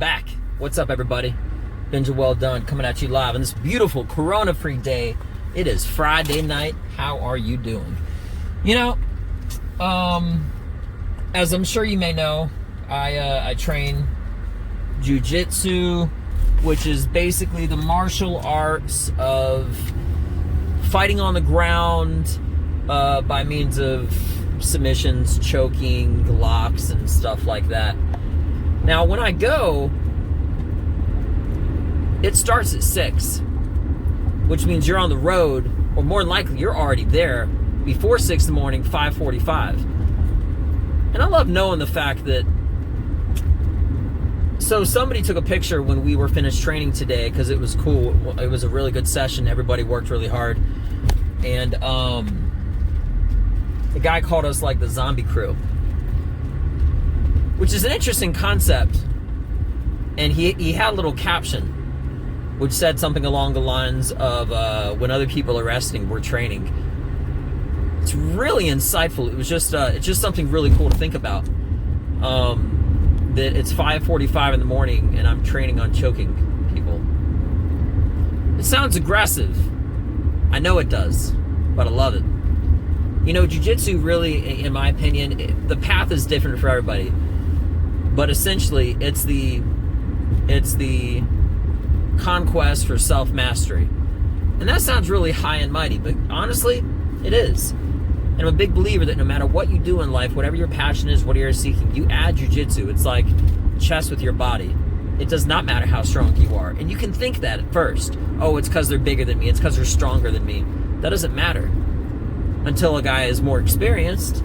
back. What's up, everybody? Benja Well Done coming at you live on this beautiful Corona-free day. It is Friday night. How are you doing? You know, as I'm sure you may know, I train jiu-jitsu, which is basically the martial arts of fighting on the ground by means of submissions, choking, locks, and stuff like that. Now, when I go, it starts at 6, which means you're on the road, or more than likely, you're already there before 6 in the morning, 5:45. And I love knowing the fact that, so somebody took a picture when we were finished training today, because it was cool. It was a really good session. Everybody worked really hard. And the guy called us like the zombie crew, which is an interesting concept. And he had a little caption which said something along the lines of when other people are resting, we're training. It's really insightful. It was just it's just something really cool to think about. That it's 5:45 in the morning and I'm training on choking people. It sounds aggressive. I know it does, but I love it. You know, jiu-jitsu really, in my opinion, the path is different for everybody. But essentially, it's the conquest for self-mastery. And that sounds really high and mighty, but honestly, it is. And I'm a big believer that no matter what you do in life, whatever your passion is, what you're seeking, you add jiu-jitsu. It's like chess with your body. It does not matter how strong you are. And you can think that at first. Oh, it's because they're bigger than me. It's because they're stronger than me. That doesn't matter. Until a guy is more experienced,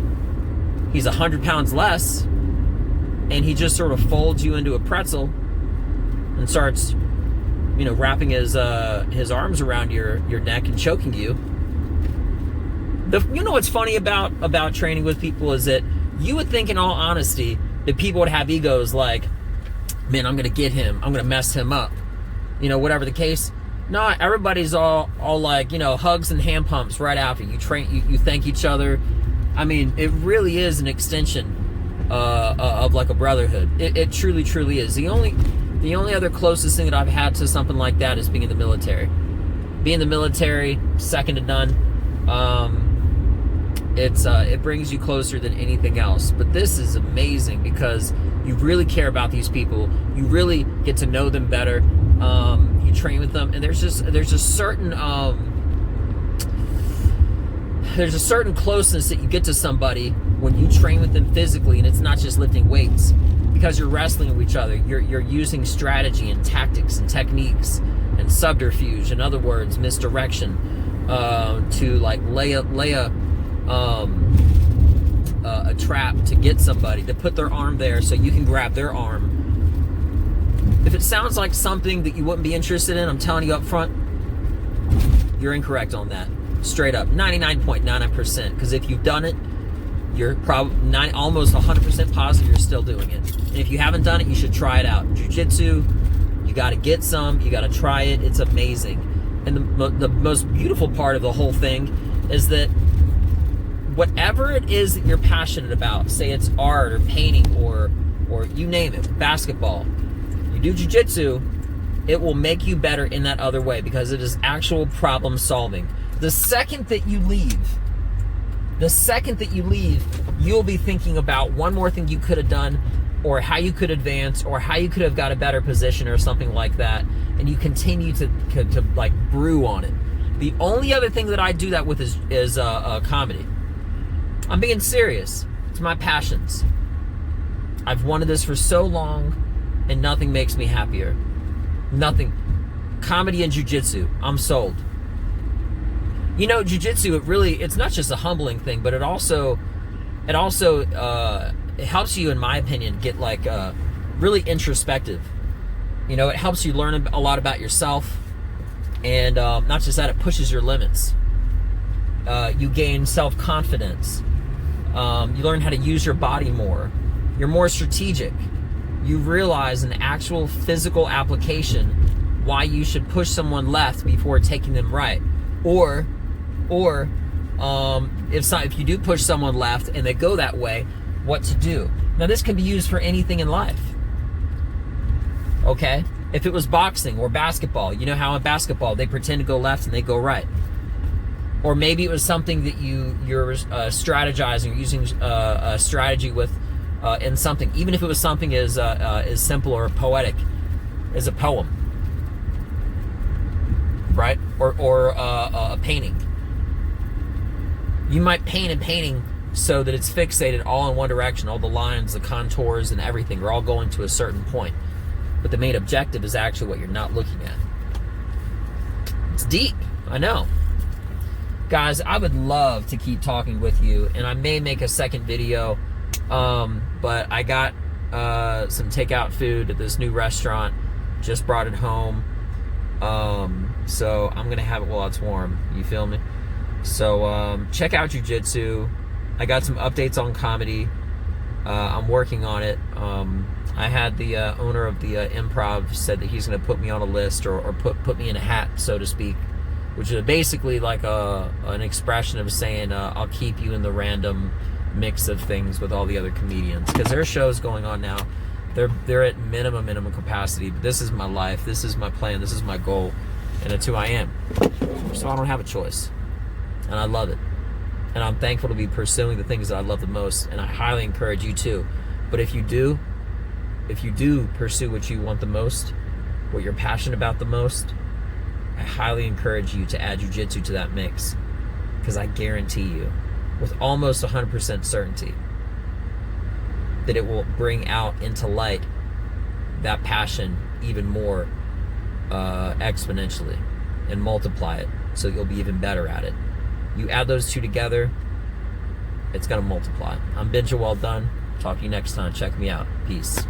he's 100 pounds less, and he just sort of folds you into a pretzel and starts, you know, wrapping his arms around your neck and choking you. You know what's funny about training with people is that you would think, in all honesty, that people would have egos like, man, I'm gonna get him, I'm gonna mess him up, you know, whatever the case. No, everybody's all like, you know, hugs and hand pumps right after you train. You thank each other. I mean, it really is an extension of like a brotherhood. It truly, truly is. The only other closest thing that I've had to something like that is being in the military. Being in the military, second to none. It brings you closer than anything else. But this is amazing because you really care about these people. You really get to know them better. You train with them, and there's a certain closeness that you get to somebody when you train with them physically, and it's not just lifting weights, because you're wrestling with each other. You're using strategy and tactics and techniques and subterfuge. In other words, misdirection to like lay a trap to get somebody, to put their arm there so you can grab their arm. If it sounds like something that you wouldn't be interested in, I'm telling you up front, you're incorrect on that. Straight up, 99.99%. Because if you've done it, you're probably almost 100% positive you're still doing it. And if you haven't done it, you should try it out. Jiu-jitsu, you got to get some. You got to try it. It's amazing. And the most beautiful part of the whole thing is that whatever it is that you're passionate about, say it's art or painting or you name it, basketball, you do jiu-jitsu, it will make you better in that other way because it is actual problem solving. The second that you leave, you'll be thinking about one more thing you could have done, or how you could advance, or how you could have got a better position or something like that, and you continue to like brew on it. The only other thing that I do that with is comedy. I'm being serious. It's my passions. I've wanted this for so long, and nothing makes me happier. Nothing. Comedy and jiu-jitsu. I'm sold. You know, jiu-jitsu, it's not just a humbling thing, but it also it helps you, in my opinion, get like really introspective. You know, it helps you learn a lot about yourself, and not just that, it pushes your limits. You gain self-confidence. You learn how to use your body more. You're more strategic. You realize in actual physical application why you should push someone left before taking them right, or if you do push someone left and they go that way, what to do. Now, this can be used for anything in life. Okay? If it was boxing or basketball, you know how in basketball they pretend to go left and they go right. Or maybe it was something that you're strategizing, or using a strategy with in something. Even if it was something as simple or poetic as a poem, right? Or a painting. You might paint a painting so that it's fixated all in one direction. All the lines, the contours, and everything are all going to a certain point. But the main objective is actually what you're not looking at. It's deep, I know. Guys, I would love to keep talking with you, and I may make a second video, but I got some takeout food at this new restaurant, just brought it home, so I'm going to have it while it's warm, you feel me? So check out jiu-jitsu. I got some updates on comedy. I'm working on it. I had the owner of the Improv said that he's going to put me on a list, or put me in a hat, so to speak, which is basically like an expression of saying I'll keep you in the random mix of things with all the other comedians, because there are shows going on now. They're at minimum capacity, but this is my life, this is my plan, this is my goal, and it's who I am. So I don't have a choice, and I love it, and I'm thankful to be pursuing the things that I love the most, and I highly encourage you too. But if you do pursue what you want the most, what you're passionate about the most, I highly encourage you to add jiu-jitsu to that mix, because I guarantee you, with almost 100% certainty, that it will bring out into light that passion even more exponentially, and multiply it so you'll be even better at it. You add those two together, it's going to multiply. I'm Benja Well Done. Talk to you next time. Check me out. Peace.